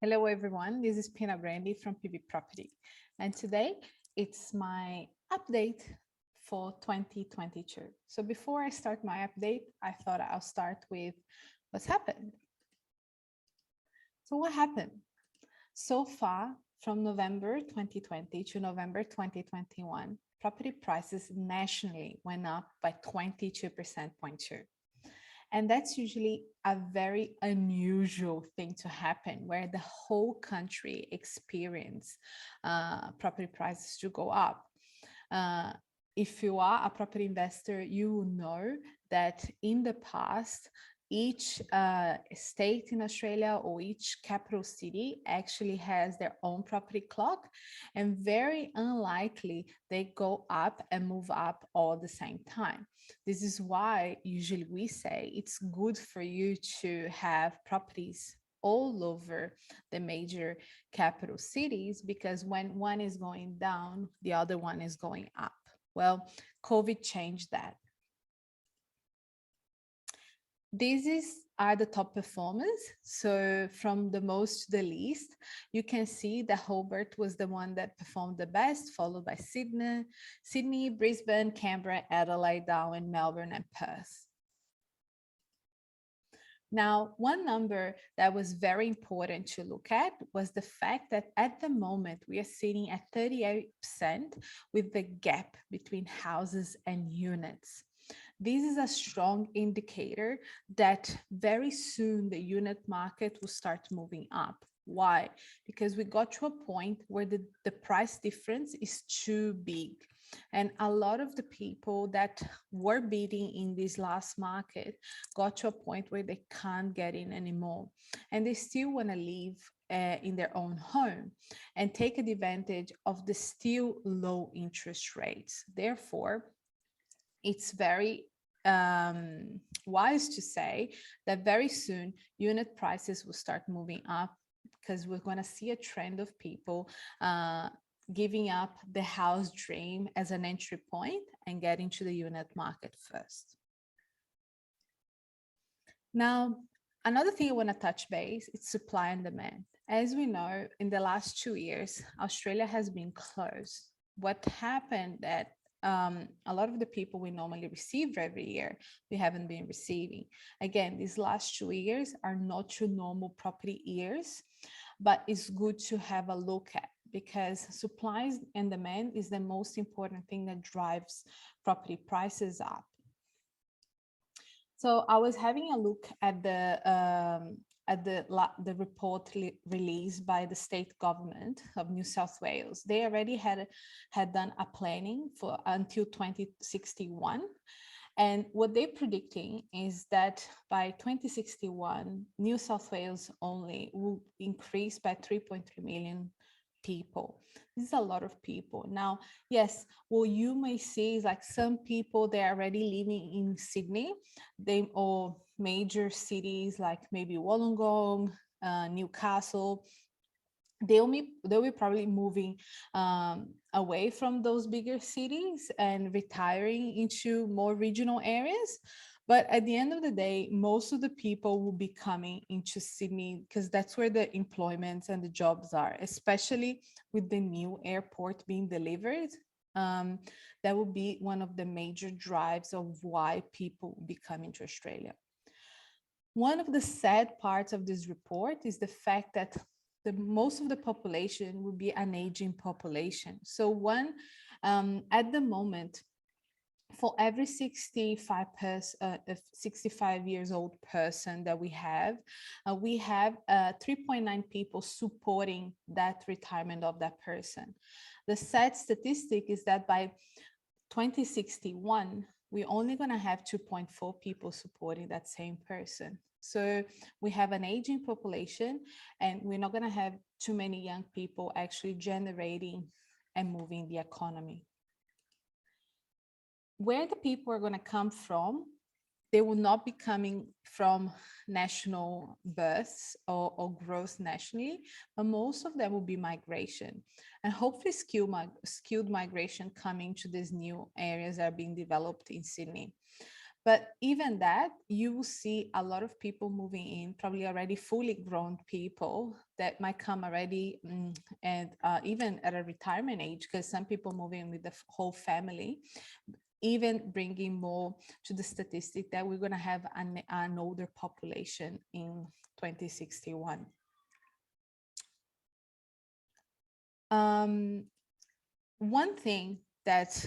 Hello, everyone. This is Pina Brandy from PB Property. And today it's my update for 2022. So before I start my update, I thought I'll start with what's happened. So what happened? So far, from November 2020 to November 2021, property prices nationally went up by 22.2%. And that's usually a very unusual thing to happen where the whole country experience property prices to go up. Uh, if you are a property investor, you will know that in the past, each state in Australia or each capital city actually has their own property clock, and very unlikely they go up and move up all at the same time. This is why usually we say it's good for you to have properties all over the major capital cities, because when one is going down, the other one is going up. Well, COVID changed that. Are the top performers. So from the most to the least, you can see that Hobart was the one that performed the best, followed by Sydney, Brisbane, Canberra, Adelaide, Darwin, Melbourne, and Perth. Now, one number that was very important to look at was the fact that at the moment we are sitting at 38% with the gap between houses and units. This is a strong indicator that very soon the unit market will start moving up. Why? Because we got to a point where the price difference is too big. And a lot of the people that were bidding in this last market got to a point where they can't get in anymore. And they still want to live in their own home and take advantage of the still low interest rates. Therefore, it's very wise to say that very soon unit prices will start moving up, because we're going to see a trend of people giving up the house dream as an entry point and getting to the unit market first. Now, another thing I want to touch base is supply and demand. As we know, in the last 2 years, Australia has been closed. What happened that a lot of the people we normally receive every year, we haven't been receiving. Again, these last 2 years are not your normal property years, but it's good to have a look at, because supplies and demand is the most important thing that drives property prices up. So I was having a look at the report released by the state government of New South Wales. They already had done a planning for until 2061. And what they're predicting is that by 2061, New South Wales only will increase by 3.3 million people. This is a lot of people. Now, yes, what you may see is like some people, they're already living in Sydney, or major cities like maybe Wollongong, Newcastle. They'll be probably moving away from those bigger cities and retiring into more regional areas. But at the end of the day, most of the people will be coming into Sydney because that's where the employments and the jobs are, especially with the new airport being delivered. That will be one of the major drives of why people will be coming to Australia. One of the sad parts of this report is the fact that most of the population will be an aging population. So at the moment, for every 65 years old person that we have 3.9 people supporting that retirement of that person. The sad statistic is that by 2061, we're only going to have 2.4 people supporting that same person. So we have an aging population, and we're not going to have too many young people actually generating and moving the economy. Where the people are going to come from, they will not be coming from national births or growth nationally, but most of them will be migration, and hopefully skilled migration coming to these new areas that are being developed in Sydney. But even that, you will see a lot of people moving in, probably already fully grown people that might come already and even at a retirement age, because some people move in with the whole family, even bringing more to the statistic that we're going to have an older population in 2061. One thing that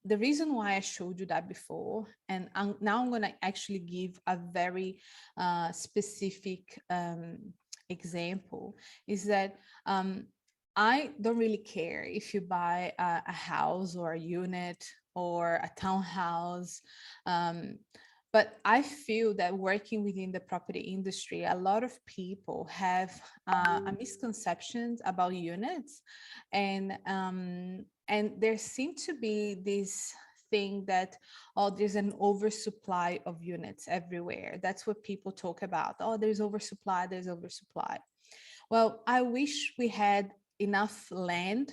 the reason why I showed you that before, and now I'm going to actually give a very specific example, is that I don't really care if you buy a house or a unit or a townhouse. But I feel that working within the property industry, a lot of people have a misconceptions about units, and there seems to be this thing that, oh, there's an oversupply of units everywhere. That's what people talk about. Oh, there's oversupply, there's oversupply. Well, I wish we had enough land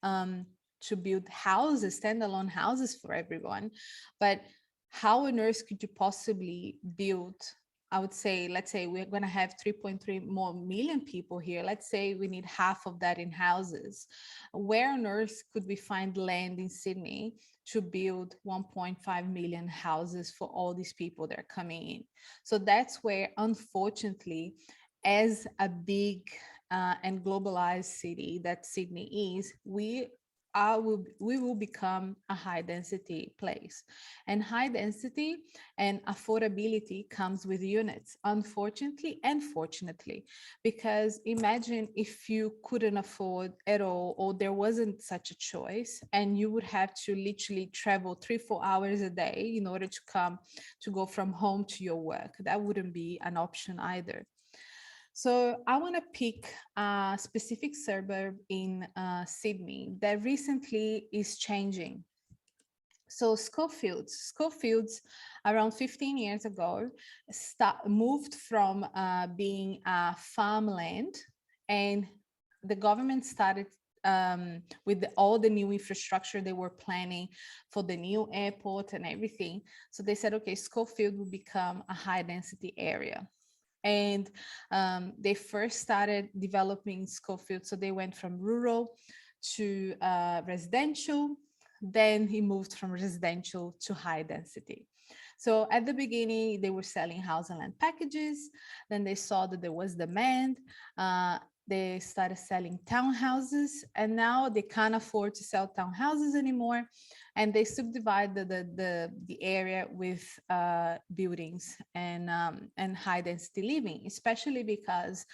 to build houses, standalone houses for everyone. But how on earth could you possibly build, I would say, let's say we're going to have 3.3 more million people here. Let's say we need half of that in houses. Where on earth could we find land in Sydney to build 1.5 million houses for all these people that are coming in? So that's where, unfortunately, as a big and globalized city that Sydney is, we will become a high density place, and high density and affordability comes with units, unfortunately and fortunately. Because imagine if you couldn't afford at all, or there wasn't such a choice, and you would have to literally travel 3-4 hours a day in order to go from home to your work. That wouldn't be an option either. So I want to pick a specific suburb in Sydney that recently is changing. So Schofields around 15 years ago moved from being a farmland, and the government started with all the new infrastructure they were planning for the new airport and everything. So they said, okay, Schofield will become a high density area. And they first started developing Schofield. So they went from rural to residential. Then he moved from residential to high density. So at the beginning, they were selling house and land packages. Then they saw that there was demand. They started selling townhouses, and now they can't afford to sell townhouses anymore. And they subdivide the area with buildings and high density living, especially because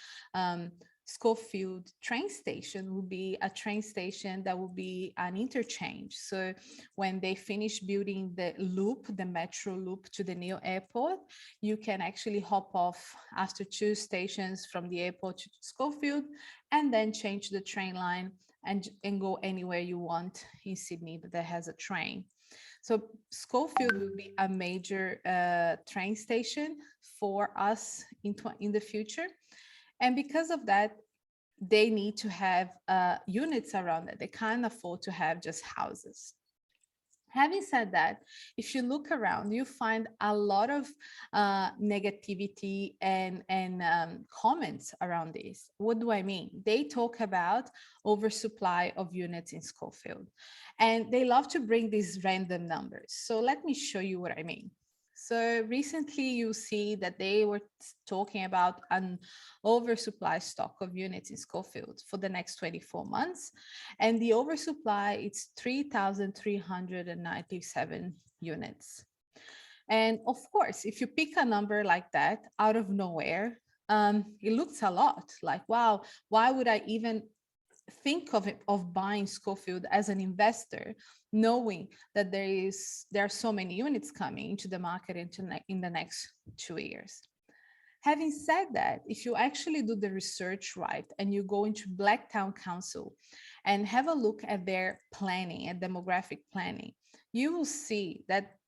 Schofield train station will be a train station that will be an interchange. So when they finish building the loop, the metro loop to the new airport, you can actually hop off after 2 stations from the airport to Schofield, and then change the train line and go anywhere you want in Sydney that has a train. So Schofield will be a major train station for us in the future. And because of that, they need to have units around it. They can't afford to have just houses. Having said that, if you look around, you find a lot of negativity and comments around this. What do I mean? They talk about oversupply of units in Schofield, and they love to bring these random numbers. So let me show you what I mean. So recently you see that they were talking about an oversupply stock of units in Schofield for the next 24 months. And the oversupply is 3,397 units. And of course, if you pick a number like that out of nowhere, it looks a lot like, wow, why would I even think of buying Schofield as an investor, knowing that there are so many units coming into the market in the next 2 years. Having said that, if you actually do the research right and you go into Blacktown Council and have a look at their planning and demographic planning, you will see that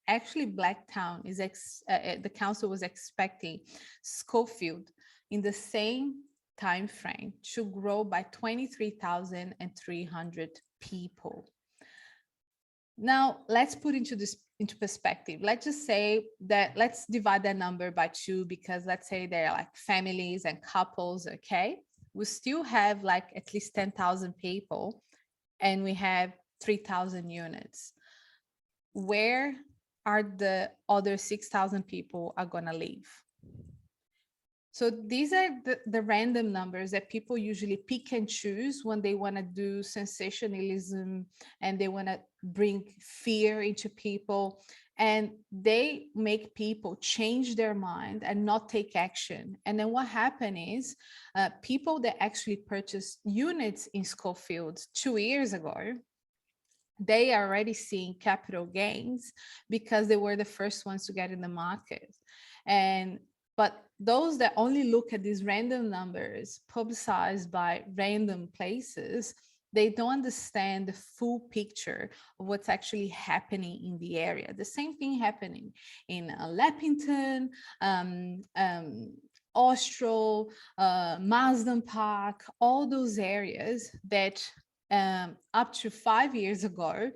actually Blacktown the council was expecting Schofield in the same time frame to grow by 23,300 people. Now let's put into this into perspective. Let's just say that, let's divide that number by 2, because let's say they're like families and couples, okay? We still have like at least 10,000 people, and we have 3,000 units. Where are the other 6,000 people are gonna live? So these are the random numbers that people usually pick and choose when they want to do sensationalism and they want to bring fear into people. And they make people change their mind and not take action. And then what happened is people that actually purchased units in Schofield 2 years ago, they are already seeing capital gains because they were the first ones to get in the market. But those that only look at these random numbers publicized by random places, they don't understand the full picture of what's actually happening in the area. The same thing happening in Leppington, Austral, Marsden Park, all those areas that up to 5 years ago,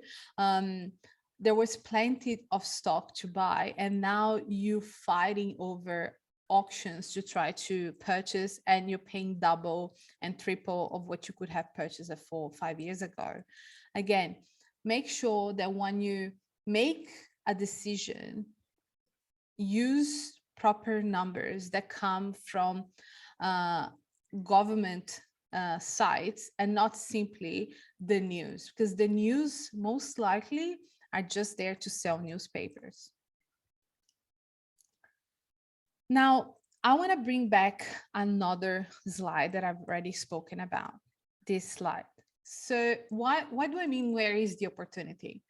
there was plenty of stock to buy, and now you're fighting over auctions to try to purchase, and you're paying double and triple of what you could have purchased 4 or 5 years ago. Again, make sure that when you make a decision, use proper numbers that come from government sites and not simply the news, because the news most likely are just there to sell newspapers. Now, I want to bring back another slide that I've already spoken about, this slide. So what do I mean, where is the opportunity?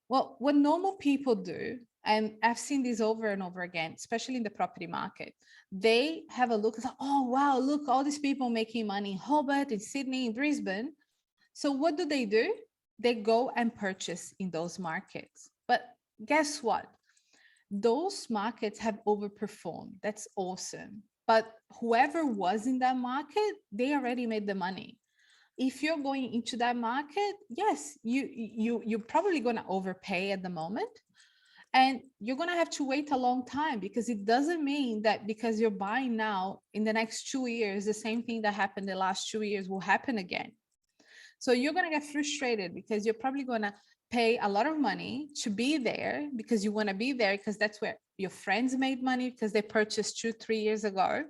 Well, what normal people do, and I've seen this over and over again, especially in the property market, they have a look and say, oh, wow, look, all these people making money in Hobart, in Sydney, in Brisbane. So what do? They go and purchase in those markets. But guess what? Those markets have overperformed. That's awesome. But whoever was in that market, they already made the money. If you're going into that market, yes, you're probably going to overpay at the moment. And you're going to have to wait a long time, because it doesn't mean that because you're buying now, in the next 2 years, the same thing that happened the last 2 years will happen again. So you're going to get frustrated because you're probably going to pay a lot of money to be there, because you want to be there because that's where your friends made money because they purchased 2-3 years ago.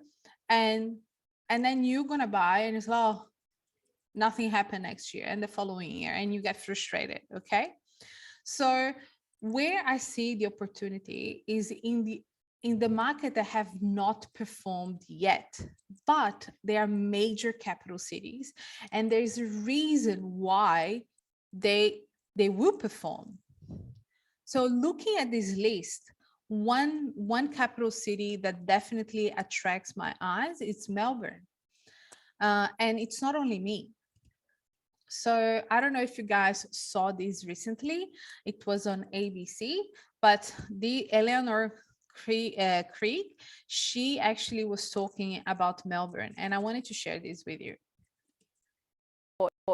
And then you're going to buy and it's, oh, nothing happened next year and the following year, and you get frustrated. Okay. So where I see the opportunity is in the market that have not performed yet, but they are major capital cities, and there's a reason why they will perform. So looking at this list, one capital city that definitely attracts my eyes is Melbourne. And it's not only me. So I don't know if you guys saw this recently. It was on ABC, but the Eleanor Krieg, she actually was talking about Melbourne, and I wanted to share this with you.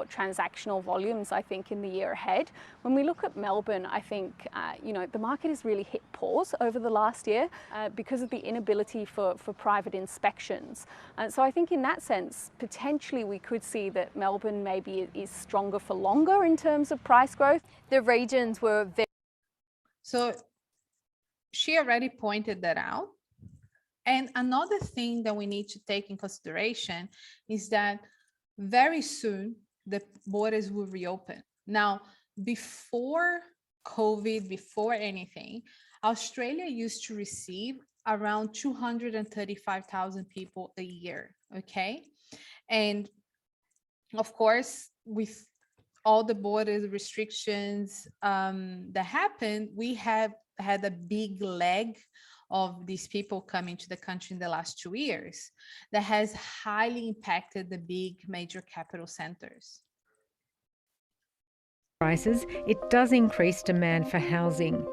Transactional volumes, I think, in the year ahead. When we look at Melbourne, I think the market has really hit pause over the last year because of the inability for private inspections. So I think in that sense, potentially we could see that Melbourne maybe is stronger for longer in terms of price growth. The regions were very... So she already pointed that out. And another thing that we need to take in consideration is that very soon the borders will reopen. Now, before COVID, before anything, Australia used to receive around 235,000 people a year, okay? And of course, with all the border restrictions that happened, we have had a big leg of these people coming to the country in the last 2 years that has highly impacted the big major capital centers. Prices, it does increase demand for housing.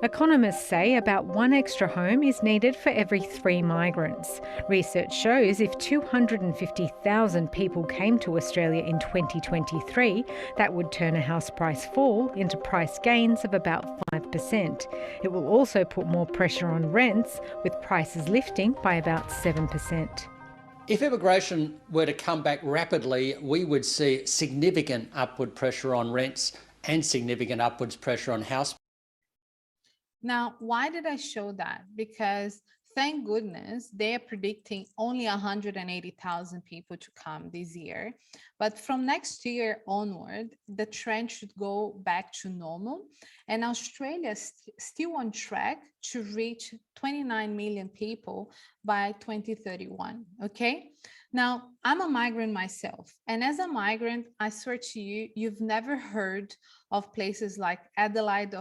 Economists say about one extra home is needed for every 3 migrants. Research shows if 250,000 people came to Australia in 2023, that would turn a house price fall into price gains of about 5%. It will also put more pressure on rents, with prices lifting by about 7%. If immigration were to come back rapidly, we would see significant upward pressure on rents and significant upwards pressure on house. Now, why did I show that? Because thank goodness they're predicting only 180,000 people to come this year. But from next year onward, the trend should go back to normal. And Australia is still on track to reach 29 million people by 2031, okay? Now, I'm a migrant myself. And as a migrant, I swear to you, you've never heard of places like Adelaide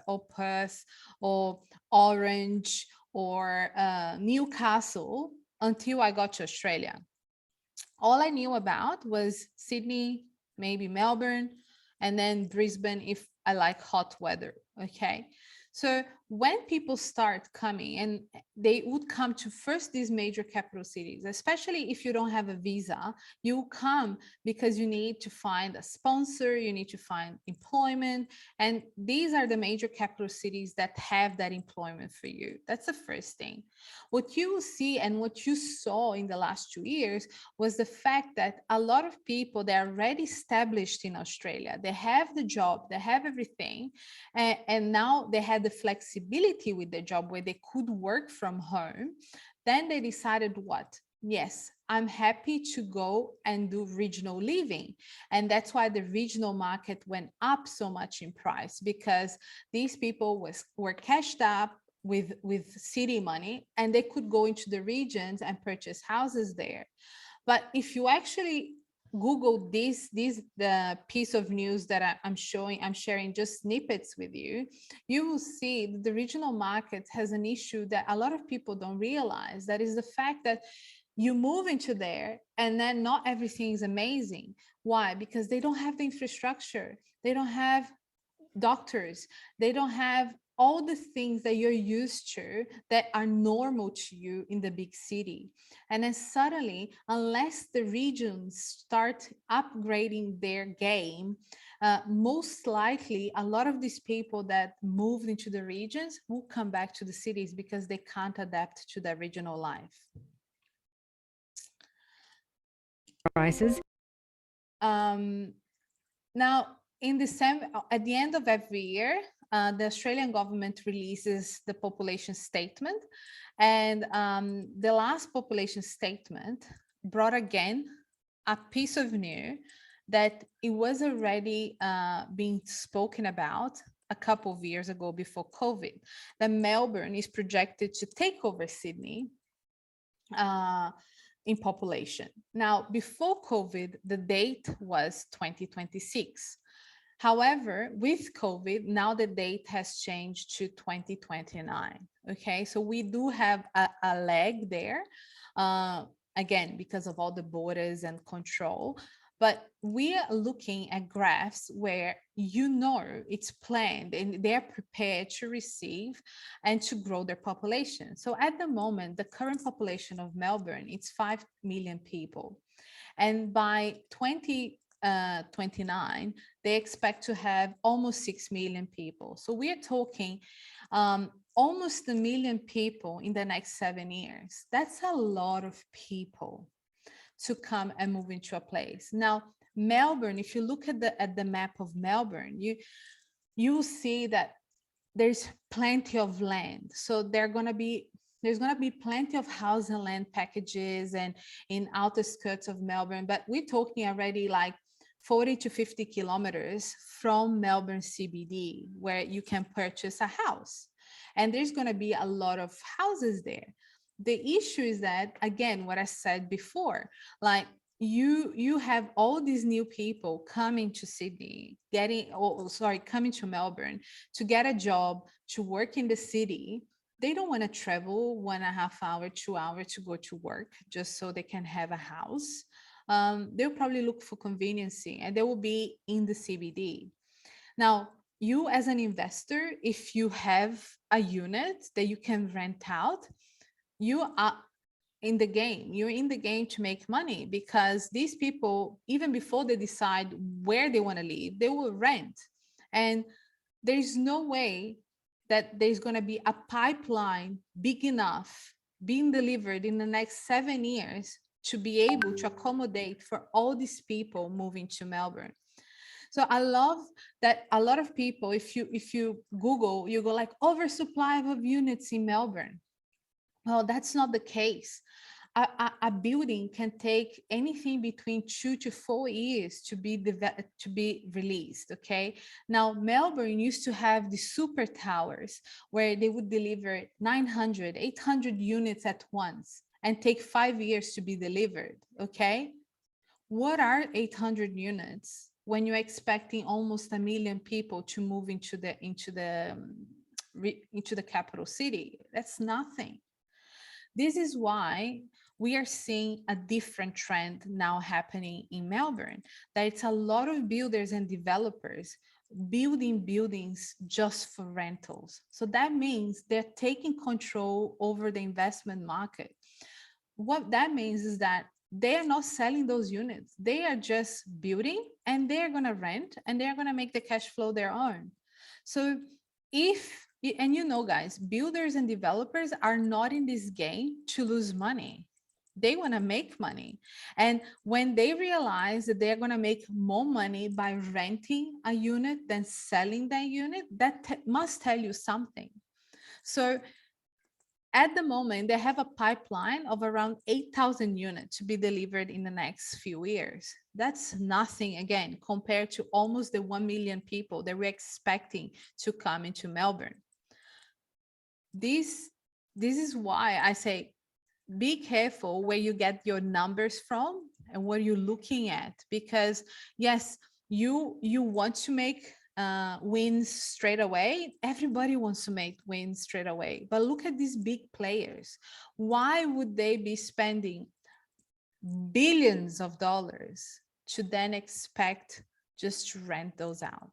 or Perth or Orange or Newcastle until I got to Australia. All I knew about was Sydney, maybe Melbourne, and then Brisbane if I like hot weather, okay? So when people start coming, and they would come to first these major capital cities, especially if you don't have a visa, you come because you need to find a sponsor, you need to find employment. And these are the major capital cities that have that employment for you. That's the first thing. What you will see and what you saw in the last 2 years was the fact that a lot of people, they're already established in Australia. They have the job, they have everything. And now they had the flexibility with the job where they could work from home. Then they decided what? Yes, I'm happy to go and do regional living. And that's why the regional market went up so much in price, because these people were cashed up with city money, and they could go into the regions and purchase houses there. But if you actually Google the piece of news that I'm sharing just snippets with you, you will see that the regional market has an issue that a lot of people don't realize. That is the fact that you move into there and then not everything is amazing. Why? Because they don't have the infrastructure. They don't have doctors. They don't have all the things that you're used to that are normal to you in the big city. And then suddenly, unless the regions start upgrading their game, most likely a lot of these people that moved into the regions will come back to the cities because they can't adapt to their regional life. Prices. Now, in December, at the end of every year, the Australian government releases the population statement. And the last population statement brought again a piece of news that it was already being spoken about a couple of years ago before COVID, that Melbourne is projected to take over Sydney in population. Now, before COVID, the date was 2026. However, with COVID, now the date has changed to 2029. Okay, so we do have a lag there, again, because of all the borders and control. But we are looking at graphs where it's planned and they're prepared to receive and to grow their population. So at the moment, the current population of Melbourne, it's 5 million people. And by 2029, they expect to have almost 6 million people. So we are talking almost 1 million people in the next 7 years. That's a lot of people to come and move into a place. Now, Melbourne, if you look at the map of Melbourne, you will see that there's plenty of land. So there's going to be plenty of house and land packages and in outer skirts of Melbourne, but we're talking already like 40 to 50 kilometers from Melbourne CBD, where you can purchase a house. And there's going to be a lot of houses there. The issue is that, again, what I said before, like you have all these new people coming to Sydney, coming to Melbourne to get a job, to work in the city. They don't want to travel 1.5 hours, 2 hours to go to work just so they can have a house. They'll probably look for conveniency, and they will be in the CBD. Now, you as an investor, if you have a unit that you can rent out, you are in the game. You're in the game to make money, because these people, even before they decide where they want to live, they will rent. And there's no way that there's going to be a pipeline big enough being delivered in the next 7 years to be able to accommodate for all these people moving to Melbourne. So I love that a lot of people, if you Google, you go like oversupply of units in Melbourne. Well, that's not the case. A building can take anything between 2 to 4 years to be released. Okay. Now, Melbourne used to have the super towers where they would deliver 900, 800 units at once and take 5 years to be delivered. Okay. What are 800 units when you're expecting almost 1 million people to move into the capital city? That's nothing. This is why we are seeing a different trend now happening in Melbourne, that it's a lot of builders and developers building buildings just for rentals. So that means they're taking control over the investment market. What that means is that they are not selling those units. They are just building, and they're going to rent, and they're going to make the cash flow their own. So and you know, guys, builders and developers are not in this game to lose money. They want to make money. And when they realize that they're going to make more money by renting a unit than selling that unit, that must tell you something. So at the moment, they have a pipeline of around 8,000 units to be delivered in the next few years. That's nothing, again, compared to almost the 1 million people that we're expecting to come into Melbourne. This is why I say, be careful where you get your numbers from and what you're looking at, because yes, you want to make wins straight away. Everybody wants to make wins straight away, but look at these big players. Why would they be spending billions of dollars to then expect just to rent those out?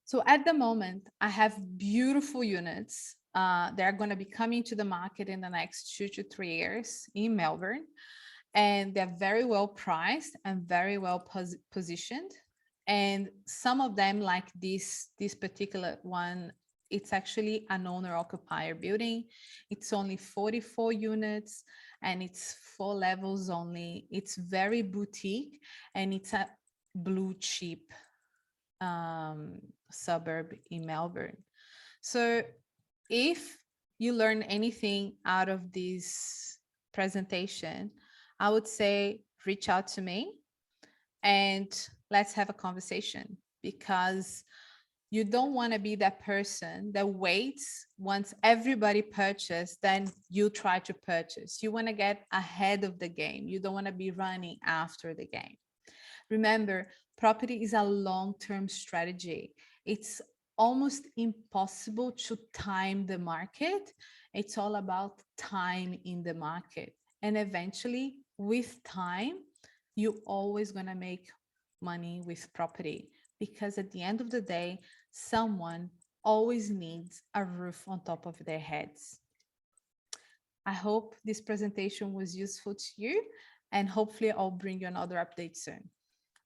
So at the moment, I have beautiful units. They're going to be coming to the market in the next 2 to 3 years in Melbourne, and they're very well priced and very well positioned. And some of them, like this particular one, it's actually an owner-occupier building. It's only 44 units, and it's 4 levels only. It's very boutique, and it's a blue chip suburb in Melbourne. So if you learn anything out of this presentation, I would say reach out to me and let's have a conversation, because you don't want to be that person that waits once everybody purchases, then you try to purchase. You want to get ahead of the game. You don't want to be running after the game. Remember, property is a long-term strategy. It's almost impossible to time the market. It's all about time in the market. And eventually, with time, you're always going to make money with property, because at the end of the day, someone always needs a roof on top of their heads. I hope this presentation was useful to you, and hopefully I'll bring you another update soon.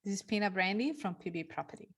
This is Pina Brandy from PB Property.